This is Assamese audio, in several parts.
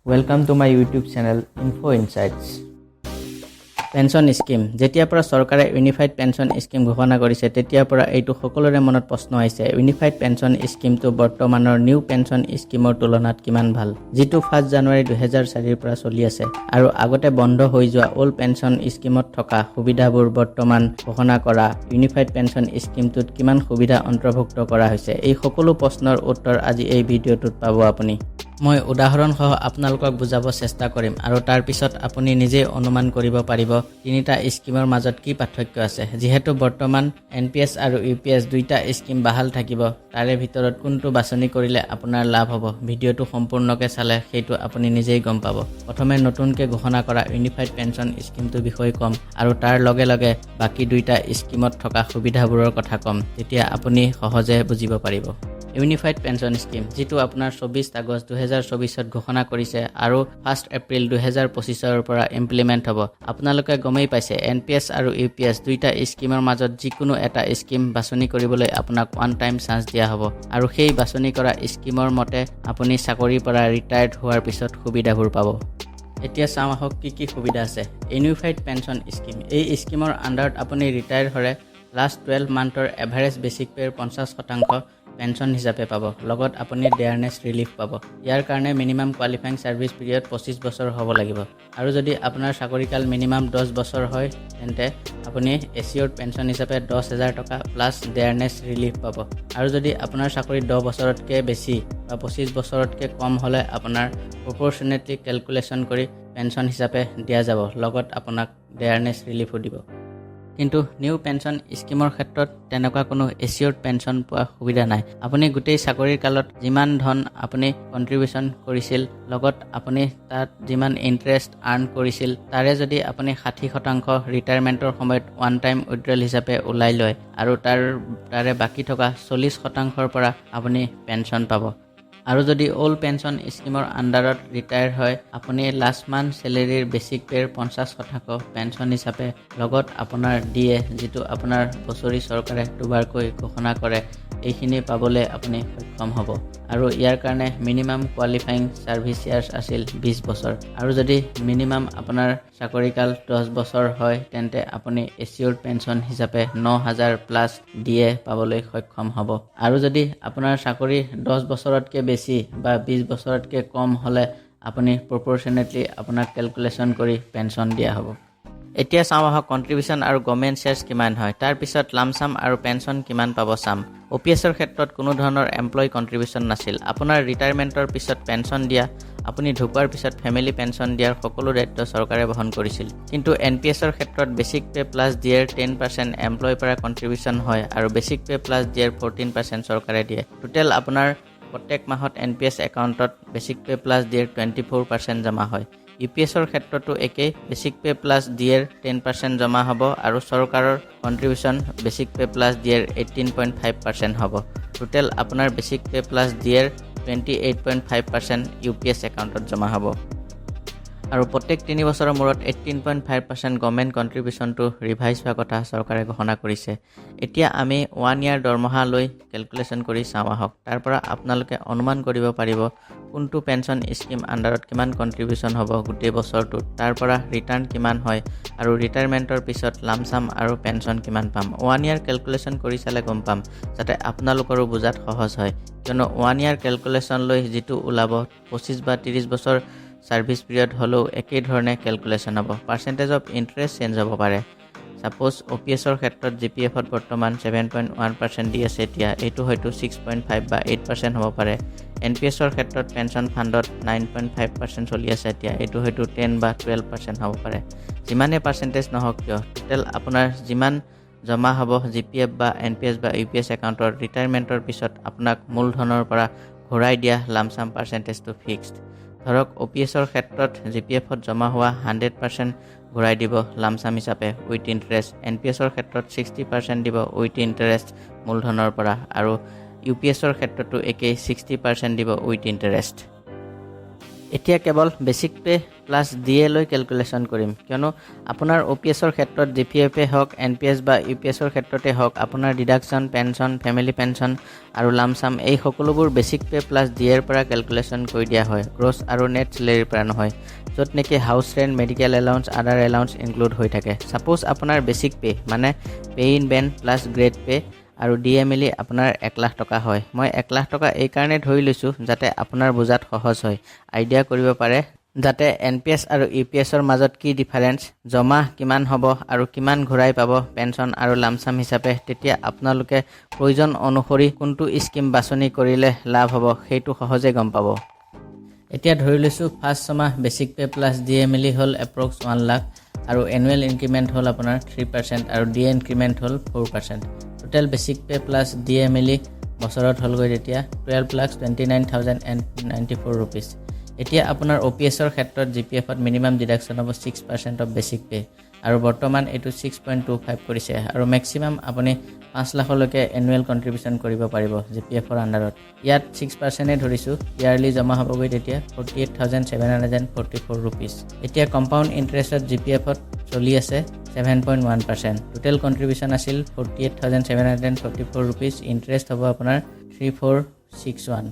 Welcome to my YouTube channel Info Insights. Pension scheme যেতিয়াৰ পৰা চৰকাৰে ইউনিফাইড পেনশন স্কিম ঘোষণা কৰিছে তেতিয়াৰ পৰা এইটো সকলোৰে মনত প্ৰশ্ন আহিছে ইউনিফাইড পেনশন স্কিমটো বৰ্তমানৰ নিউ পেনশন স্কিমৰ তুলনাত কিমান ভাল যিটো 1 জানুৱাৰী 2004 ৰ পৰা চলি আছে আৰু আগতে বন্ধ হৈ যোৱা ওল্ড পেনশন স্কিমত থকা সুবিধাবোৰ বৰ্তমান ঘোষণা কৰা ইউনিফাইড পেনশন স্কিমটোত কিমান সুবিধা অন্তৰ্ভুক্ত কৰা হৈছে এই সকলো প্ৰশ্নৰ উত্তৰ আজি এই ভিডিঅ'টোত পাব আপুনি মই উদাহৰণ সহ আপোনালোকক বুজাব চেষ্টা কৰিম আৰু তাৰ পিছত আপুনি নিজে অনুমান কৰিব পাৰিব তিনিটা স্কিমৰ মাজত কি পাৰ্থক্য আছে যেহেতু বৰ্তমান এনপিএছ আৰু ইউপিএছ দুইটা স্কিম বাহাল থাকিব তাৰে ভিতৰত কোনটো বাছনি কৰিলে আপোনাৰ লাভ হ'ব ভিডিঅ'টো সম্পূৰ্ণকৈ চালে সেইটো আপুনি নিজেই গম পাব প্ৰথমে নতুনকৈ ঘোষণা কৰা ইউনিফাইড পেনশন স্কিমটোৰ বিষয়ে কম আৰু তাৰ লগে লগে বাকি দুইটা স্কিমত থকা সুবিধাবোৰৰ কথা কম তেতিয়া আপুনি সহজে বুজিব পাৰিব ইউনিফাইড পেনশন স্কিম যেটো আপোনাৰ 24 আগষ্ট 2024 ত ঘোষণা কৰিছে আৰু 1 এপ্ৰিল 2025 ৰ পৰা ইমপ্লিমেন্ট হ'ব আপোনালোকে গমেই পাইছে এনপিএছ আৰু ইউপিএছ দুইটা স্কিমৰ মাজত যিকোনো এটা স্কিম বাছনি কৰিবলৈ আপোনাক ওৱান টাইম চান্স দিয়া হ'ব আৰু সেই বাছনি কৰা স্কিমৰ মতে আপুনি চাকৰিৰ পৰা ৰিটায়াৰ্ড হোৱাৰ পিছত সুবিধাবোৰ পাব এতিয়া চাওঁ আহক কি সুবিধা আছে ইউনিফাইড পেনশন স্কিম এই স্কিমৰ আন্ডাৰত আপুনি ৰিটায়াৰ হ'লে লাষ্ট 12 মান্থৰ এভাৰেজ বেসিক পেৰ 50% পেনশন হিচাপে পাব লগত আপুনি ডেয়াৰনেছ ৰিলিফ পাব ইয়াৰ কাৰণে মিনিমাম কোৱালিফাইং সাৰ্ভিস পিৰিয়ড 25 বছৰ হ'ব লাগিব আৰু যদি আপোনাৰ চাকৰিকাল মিনিমাম 10 বছৰ হয় তেন্তে আপুনি এচিয়ৰ্ড পেনশন হিচাপে 10000 টকা প্লাস ডেয়াৰনেছ ৰিলিফ পাব আৰু যদি আপোনাৰ চাকৰি 10 বছৰতকৈ বেছি বা 25 বছৰতকৈ কম হলে আপোনাৰ প্ৰপৰচনেটলি ক্যালকুলেশন কৰি পেনশন হিচাপে দিয়া যাব লগত আপোনাক ডেয়াৰনেছ ৰিলিফো দিব কিন্তু নিউ পেনশন স্কিমৰ ক্ষেত্ৰত তেনেকুৱা কোনো এচিয়ৰ্ড পেনশন পোৱা সুবিধা নাই আপুনি গোটেই চাকৰিৰ কালত যিমান ধন আপুনি কন্ট্ৰিবিউশন কৰিছিল লগত আপুনি তাত যিমান ইন্টাৰেষ্ট আৰ্ন কৰিছিল তাৰে যদি আপুনি 60% ৰিটায়াৰমেন্টৰ সময়ত ওৱান টাইম উইথড্ৰল হিচাপে ওলাই লয় আৰু তাৰে বাকি থকা 40%ৰ পৰা আপুনি পেনশন পাব আৰু যদি ওল্ড পেনশন স্কিমৰ আন্ডাৰত ৰিটায়াৰ হয় আপুনি লাষ্ট মান্থ স্যালাৰিৰ বেসিক পেৰ 50% পেনশন হিচাপে লগত আপোনাৰ ডিএ যেটো আপোনাৰ বছৰি চৰকাৰে দুবাৰকৈ ঘোষণা কৰে এইখিনি পাবলৈ আপুনি সক্ষম হ'ব আৰু ইয়াৰ কাৰণে মিনিমাম কোৱালিফাইং সাৰ্ভিস ইয়াৰ্স আছিল 20 বছৰ আৰু যদি মিনিমাম আপোনাৰ চাকৰিকাল 10 বছৰ হয় তেন্তে আপুনি এচিয়ৰ্ড পেনশন হিচাপে 9000 প্লাস ডিএ পাবলৈ সক্ষম হ'ব আৰু যদি আপোনাৰ চাকৰি 10 বছৰতকৈ বেছি বা 20 বছৰতকৈ কম হলে আপুনি প্ৰপৰচনেটলি আপোনাক ক্যালকুলেশন কৰি পেনশন দিয়া হ'ব এতিয়া চাওঁ আহক কন্ট্ৰিবিউশন আৰু গভৰ্নমেন্ট শেয়াৰ্স কিমান হয় তাৰ পিছত লামসাম আৰু পেনশন কিমান পাব চাম ওপিএছৰ ক্ষেত্ৰত কোনো ধৰণৰ এমপ্লয় কন্ট্ৰিবিউশন নাছিল আপোনাৰ ৰিটায়াৰমেন্টৰ পিছত পেনশন দিয়া আপুনি ঢুকুৱাৰ পিছত ফ্যামিলি পেনশন দিয়াৰ সকলো দায়িত্ব চৰকাৰে বহন কৰিছিল কিন্তু এনপিএছৰ ক্ষেত্ৰত বেসিক পে প্লাস ডিএৰ 10% এমপ্লয় পৰা কন্ট্ৰিবিউশন হয় আৰু বেসিক পে প্লাস ডিএৰ 14% চৰকাৰে দিয়ে টোটেল আপোনাৰ প্ৰত্যেক মাহত এনপিএছ একাউণ্টত বেসিক পে প্লাস ডিএৰ 24% জমা হয় ইউপিএছৰ ক্ষেত্ৰতো একেই বেসিক পে প্লাস ডিএৰ 10% জমা হ'ব আৰু চৰকাৰৰ কন্ট্ৰিবিউশন বেসিক পে প্লাস ডিএৰ 18.5% হ'ব টোটেল আপোনাৰ বেসিক পে প্লাস ডিএৰ 28.5% ইউপিএছ একাউণ্টত জমা হ'ব আৰু প্ৰত্যেক 3 বছৰৰ মূৰত 18.5% গভৰ্নমেন্ট কন্ট্ৰিবিউশনটো ৰিভাইজ হোৱা কথা চৰকাৰে ঘোষণা কৰিছে এতিয়া আমি 1 ইয়াৰ দৰমহা লৈ ক্যালকুলেশন কৰি চাওঁ আহক তাৰ পৰা আপোনালোকে অনুমান কৰিব পাৰিব কোনটো পেনশন স্কিম আন্ডাৰত কিমান কন্ট্ৰিবিউশন হ'ব গোটেই বছৰটোত তাৰ পৰা ৰিটাৰ্ণ কিমান হয় আৰু ৰিটায়াৰমেন্টৰ পিছত লামসাম আৰু পেনশন কিমান পাম 1 ইয়াৰ ক্যালকুলেশন কৰি চালে গম পাম যাতে আপোনালোকৰো বুজাত সহজ হয় কিয়নো 1 ইয়াৰ ক্যালকুলেশন লৈ যেটো ওলাব 25 বা 30 বছৰ সাৰ্ভিস পিৰিয়ড হলো একেই ধৰণে ক্যালকুলেশন হ'ব পাৰ্সেন্টেজ অফ ইন্টাৰেষ্ট চেঞ্জ হ'ব পাৰে সাপোজ ওপিএছৰ ক্ষেত্ৰত জিপিএফত বৰ্তমান 7.1% দি আছে এতিয়া এটো হয়তো 6.5 বা 8% হ'ব পাৰে এনপিএছৰ ক্ষেত্ৰত পেনশন ফাণ্ডত 9.5% চলি আছে এতিয়া এটো হয়তো 10 বা 12% হ'ব পাৰে যিমানে পাৰ্সেন্টেজ নহওক কিয় টোটেল আপোনাৰ যিমান জমা হ'ব জিপিএফ বা এনপিএছ বা ইউপিএছ একাউণ্টৰ ৰিটায়াৰমেন্টৰ পিছত আপোনাক মূলধনৰ পৰা ঘূৰাই দিয়া লামসাম পাৰ্সেন্টেজটো ফিক্সড ধৰক ওপিএছৰ ক্ষেত্ৰত জিপিএফত জমা হোৱা 100% ঘূৰাই দিব লামসাম হিচাপে উইথ ইন্টাৰেষ্ট এনপিএছৰ ক্ষেত্ৰত 60% দিব উইথ ইন্টাৰেষ্ট মূলধনৰ পৰা আৰু ইউপিএছৰ ক্ষেত্ৰতো একেই 60% দিব উইথ ইন্টাৰেষ্ট এতিয়া কেৱল বেচিক পে প্লাছ ডিএ লৈ কেলকুলেশ্যন কৰিম কিয়নো আপোনাৰ OPSৰ ক্ষেত্ৰত GPF হওক NPS বা UPSৰ ক্ষেত্ৰতে হওক আপোনাৰ ডিডাকশ্যন পেনশ্যন ফেমিলি পেনশ্যন আৰু লামচাম এই সকলোবোৰ বেচিক পে প্লাছ ডিএৰ পৰা কেলকুলেশ্যন কৰি দিয়া হয় গ্ৰছ আৰু নেট চেলেৰীৰ পৰা নহয় য'ত নেকি house rent medical allowance other allowance include হৈ থাকে সাপোজ আপোনাৰ বেচিক পে মানে pay in band plus grade pay আৰু ডিএ মিলি আপোনাৰ 1 লাখ টকা হয় মই 1 লাখ টকা এই কাৰণে ধৰি লৈছোঁ যাতে আপোনাৰ বুজাত সহজ হয় আইডিয়া কৰিব পাৰে যাতে NPS আৰু UPSৰ মাজত কি ডিফাৰেন্স জমা কিমান হ'ব আৰু কিমান ঘূৰাই পাব পেনশ্যন আৰু লামচাম হিচাপে তেতিয়া আপোনালোকে প্ৰয়োজন অনুসৰি কোনটো স্কিম বাছনি কৰিলে লাভ হ'ব সেইটো সহজে গম পাব এতিয়া ধৰি লৈছোঁ ফাৰ্ষ্ট ছমাহ বেচিক পে প্লাছ ডিএ মিলি হ'ল এপ্ৰক্স 1 লাখ আৰু এনুৱেল ইনক্ৰিমেণ্ট হ'ল আপোনাৰ 3% আৰু ডিএ ইনক্ৰিমেণ্ট হ'ল 4% total basic pay plus DA মিলি বছৰত হ'লগৈ তেতিয়া 12,29,094 rupees এতিয়া আপোনাৰ OPSৰ ক্ষেত্ৰত GPFত মিনিমাম ডিডাকশ্যন হ'ব 6% অফ বেচিক পে আৰু বৰ্তমান এইটো 6.25 কৰিছে আৰু মেক্সিমাম আপুনি 5 লাখলৈকে এনুৱেল কন্ট্ৰিবিউচন কৰিব পাৰিব GPFৰ আণ্ডাৰত ইয়াত 6% ধৰিছোঁ ইয়াৰলি জমা হ'বগৈ তেতিয়া 48,744 rupees এতিয়া কম্পাউণ্ড ইণ্টাৰেষ্টত GPFত চলি আছে 7.1% টোটেল কন্ট্ৰিবিউচন আছিল 48,744 rupees ইণ্টাৰেষ্ট হ'ব আপোনাৰ 3461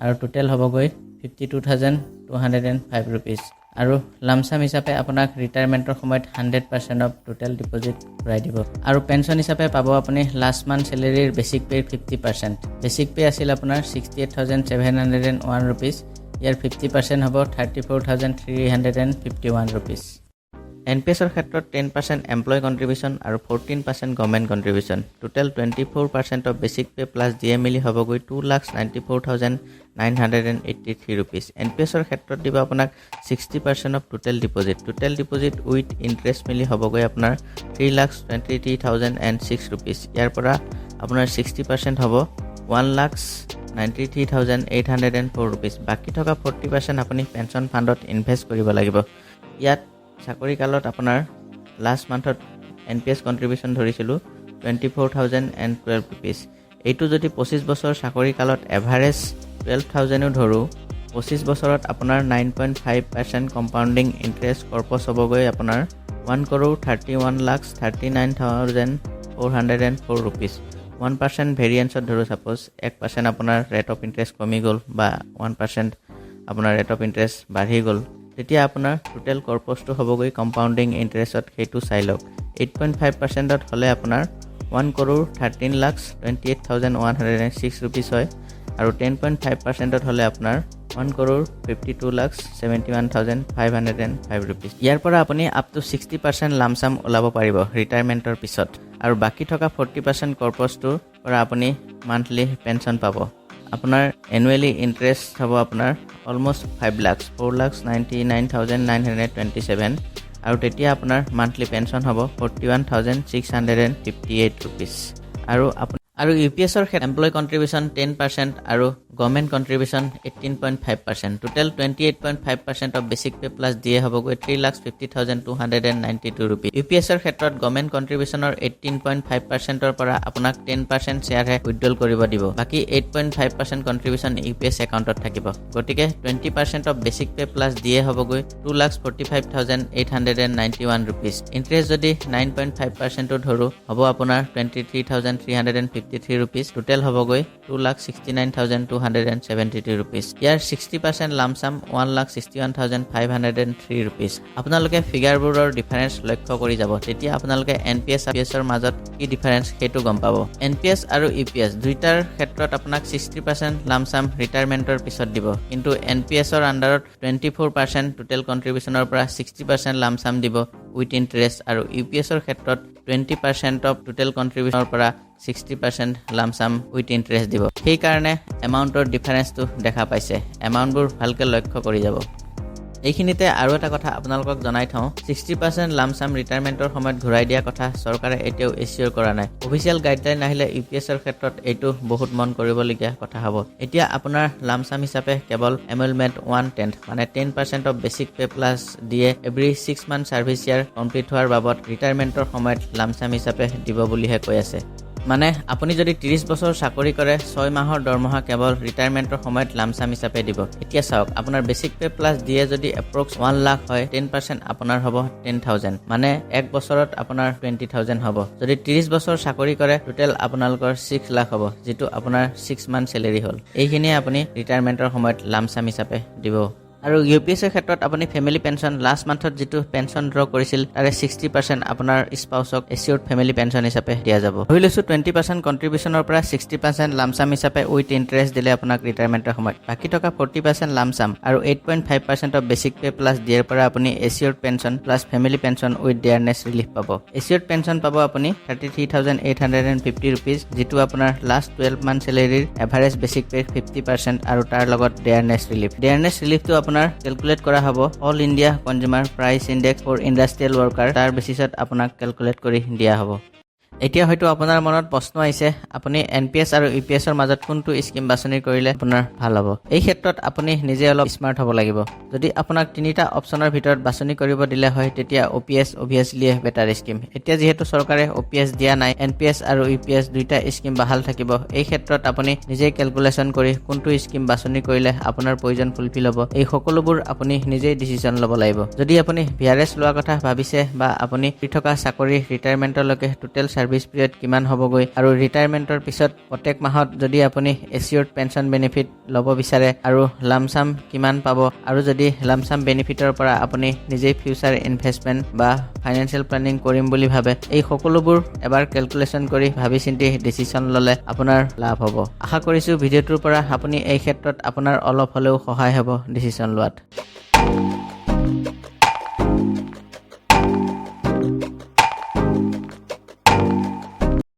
আৰু টোটেল হ'বগৈ 52,205 rupees আৰু লামচাম হিচাপে আপোনাক ৰিটায়াৰমেণ্টৰ সময়ত 100% অফ টোটেল ডিপজিট ঘূৰাই দিব আৰু পেনশ্যন হিচাপে পাব আপুনি লাষ্ট মান্থ চেলেৰীৰ বেচিক পেৰ 50% বেচিক পে আছিল আপোনাৰ 68,701 rupees ইয়াৰ 50% হ'ব 34,351 rupees NPSৰ ক্ষেত্ৰত 10% এমপ্লয় কন্ট্ৰিবিউচন আৰু 14% government contribution total 24% of basic pay plus DA মিলি হ'বগৈ 2,94,983 rupees NPSৰ ক্ষেত্ৰত দিব আপোনাক 60% of total deposit with interest মিলি হ'বগৈ আপোনাৰ 3,23,006 rupees ইয়াৰ পৰা আপোনাৰ 60% হ'ব 1,93,804 rupees বাকী থকা 40% আপুনি পেনশ্যন ফাণ্ডত ইনভেষ্ট কৰিব লাগিব ইয়াত চাকৰি কালত আপোনাৰ লাষ্ট মান্থত NPS কন্ট্ৰিবিউচন ধৰিছিলোঁ 24,012 rupees এইটো যদি 25 বছৰ চাকৰি কালত এভাৰেজ 12,000 ধৰোঁ 25 বছৰত আপোনাৰ 9.5% কম্পাউণ্ডিং ইণ্টাৰেষ্ট কৰ্পছ হ'বগৈ আপোনাৰ 1,31,39,404 rupees 1% ভেৰিয়েন্সত ধৰোঁ ছাপোজ 1% আপোনাৰ ৰেট অফ ইণ্টাৰেষ্ট কমি গ'ল বা 1% আপোনাৰ ৰেট অফ ইণ্টাৰেষ্ট বাঢ়ি গ'ল তেতিয়া আপোনাৰ টোটেল কৰ্পছটো হ'বগৈ কম্পাউণ্ডিং ইণ্টাৰেষ্টত সেইটো চাই লওক 8.5%ত হ'লে আপোনাৰ 1,13,28,106 rupees হয় আৰু 10.5%ত হ'লে আপোনাৰ 1,52,71,505 rupees ইয়াৰ পৰা আপুনি আপ টু 60% লামচাম ওলাব পাৰিব ৰিটায়াৰমেণ্টৰ পিছত আৰু বাকী থকা 40% কৰ্পছটোৰ পৰা আপুনি মান্থলি পেনশ্যন পাব আপোনাৰ এনুৱেলি ইণ্টাৰেষ্ট হ'ব আপোনাৰ অলমষ্ট 5 lakhs 4,99,927 আৰু তেতিয়া আপোনাৰ মান্থলি পেনশ্যন হ'ব 41,658 rupees আৰু UPSৰ এমপ্লয় কন্ট্ৰিবিউচন 10% আৰু government contribution 18.5% total 28.5% of basic pay plus DA হ'বগৈ 3,50,292 rupees UPSৰ ক্ষেত্ৰত গভৰ্ণমেণ্ট কন্ট্ৰিবিউচনৰ 18.5%ৰ পৰা আপোনাক 10% শ্বেয়াৰহে উইথড্ৰল কৰিব দিব বাকী 8.5% কন্ট্ৰিবিউচন UPS একাউণ্টত থাকিব গতিকে 20% of basic pay plus DA হ'বগৈ 2,45,891 rupees ইণ্টাৰেষ্ট যদি 9.5% ধৰোঁ হ'ব আপোনাৰ 23,353 rupees টোটেল হ'বগৈ 2,69,272 rupees ইয়াৰ 60% লামচাম 1,61,503 rupees আপোনালোকে ফিগাৰবোৰৰ ডিফাৰেন্স লক্ষ্য কৰি যাব তেতিয়া আপোনালোকে NPS আৰু UPSৰ মাজত কি ডিফাৰেন্স সেইটো গম পাব NPS আৰু UPS দুইটাৰ ক্ষেত্ৰত আপোনাক 60% লামচাম ৰিটায়াৰমেণ্টৰ পিছত দিব কিন্তু NPSৰ আণ্ডাৰত 24% টোটেল কন্ট্ৰিবিউচনৰ পৰা 60% লামচাম দিব উইথ ইণ্টাৰেষ্ট আৰু UPSৰ ক্ষেত্ৰত 20% অফ টোটেল কন্ট্ৰিবিউচনৰ পৰা 60% লামচাম উইথ ইণ্টাৰেষ্ট দিব সেইকাৰণে এমাউণ্টৰ ডিফাৰেন্সটো দেখা পাইছে এমাউণ্টবোৰ ভালকৈ লক্ষ্য কৰি যাব এইখিনিতে আৰু এটা কথা আপোনালোকক জনাই থওঁ 60% লামচাম ৰিটায়াৰমেণ্টৰ সময়ত ঘূৰাই দিয়া কথা চৰকাৰে এতিয়াও এচিয়ৰ কৰা নাই অফিচিয়েল গাইডলাইন আহিলে UPSৰ ক্ষেত্ৰত এইটো বহুত মন কৰিবলগীয়া কথা হ'ব এতিয়া আপোনাৰ লামচাম হিচাপে কেৱল এমুলমেণ্ট 1/10 মানে 10% of basic pay plus DA every 6 month service year complete হোৱাৰ বাবদ ৰিটায়াৰমেণ্টৰ সময়ত লামচাম হিচাপে দিব বুলিহে কৈ আছে মানে আপুনি যদি 30 বছৰ চাকৰি কৰে 6 মাহৰ দৰমহা কেৱল ৰিটায়াৰমেণ্টৰ সময়ত লামচাম হিচাপে দিব। এতিয়া চাওক আপোনাৰ বেচিক পে প্লাছ দিয়ে যদি এপ্ৰক্স 1 লাখ হয় 10% আপোনাৰ হ'ব 10,000 মানে এক বছৰত আপোনাৰ 20,000 হ'ব। যদি 30 বছৰ চাকৰি কৰে টোটেল আপোনালোকৰ 6 লাখ হ'ব যিটো আপোনাৰ 6 মান্থ চেলেৰি হ'ল। এইখিনিয়ে আপুনি ৰিটায়াৰমেণ্টৰ সময়ত লামচাম হিচাপে দিব। আৰু ইউপিএছৰ ক্ষেত্ৰত আপুনি ফেমিলি পেঞ্চন লাষ্ট মান্থত যিটো পেঞ্চন ড্ৰ কৰিছিল তাৰে 60% আপোনাৰ স্পাউচক এচিউৰ্ড ফেমিলি পেঞ্চন হিচাপে দিয়া যাব। ধৰি লৈছো 20% কন্ট্ৰিবিউচনৰ পৰা 60% লামচাম হিচাপে উইথ ইন্টাৰেষ্ট দিলে আপোনাক ৰিটায়াৰমেণ্টৰ সময়ত বাকী থকা 40% লামচাম আৰু 8.5% অফ বেচিক পে প্লাছ দিয়াৰ পৰা আপুনি assured pension plus family pension with dearness relief পাব। এচিউৰ্ড পেঞ্চন পাব আপুনি 33,850 ৰুপিজ যিটো আপোনাৰ লাষ্ট 12 মান্থ চেলেৰিৰ এভাৰেজ বেচিক পে 50% আৰু তাৰ লগত ডিয়াৰনেছ ৰিলিফ। ডিয়াৰনেছ ৰিলিফটো আপোনাৰ ক্যালকুলেট কৰা হ'ব all India consumer price index for industrial worker তাৰ বেচিছত আপোনাক ক্যালকুলেট কৰি দিয়া হ'ব। এতিয়া হয়তো আপোনাৰ মনত প্ৰশ্ন আহিছে আপুনি এনপিএছ আৰু ইউপিএছৰ মাজত কোনটো স্কিম বাছনি কৰিলে আপোনাৰ ভাল হ'ব। এই ক্ষেত্ৰত আপুনি নিজে অলপ স্মাৰ্ট হ'ব লাগিব। যদি আপোনাক তিনিটা অপচনৰ ভিতৰত বাছনি কৰিব দিলে হয় তেতিয়া ওপিএছ অবভিয়াছলি বেটাৰ স্কিম। এতিয়া যেহেতু চৰকাৰে ওপিএছ দিয়া নাই এনপিএছ আৰু ইউপিএছ দুইটা স্কিম বাহাল থাকিব। এই ক্ষেত্ৰত আপুনি নিজে ক্যালকুলেশন কৰি কোনটো স্কিম বাছনি কৰিলে আপোনাৰ প্ৰয়োজন ফুলফিল হ'ব এই সকলোবোৰ আপুনি নিজেই ডিসিশন ল'ব লাগিব। যদি আপুনি ভিআৰএছ লোৱাৰ কথা ভাবিছে বা আপুনি থকা চাকৰি ৰিটায়াৰমেণ্টলৈকে টোটেল সাৰ্ভিস পিৰিয়ড কিমান হ'বগৈ আৰু ৰিটায়াৰমেণ্টৰ পিছত প্ৰত্যেক মাহত যদি আপুনি এচিউৰ্ড পেঞ্চন বেনিফিট ল'ব বিচাৰে আৰু লামচাম কিমান পাব আৰু যদি লামচাম বেনিফিটৰ পৰা আপুনি নিজেই ফিউচাৰ ইনভেষ্টমেন্ট বা ফাইনেন্সিয়েল প্ল্যানিং কৰিম বুলি ভাবে এই সকলোবোৰ এবাৰ ক্যালকুলেশন কৰি ভাবি চিন্তি ডিসিশন ল'লে আপোনাৰ লাভ হ'ব। আশা কৰিছো ভিডিঅ'টোৰ পৰা আপুনি এই ক্ষেত্ৰত আপোনাৰ অলপ হ'লেও সহায় হ'ব ডিসিশন লোৱাত।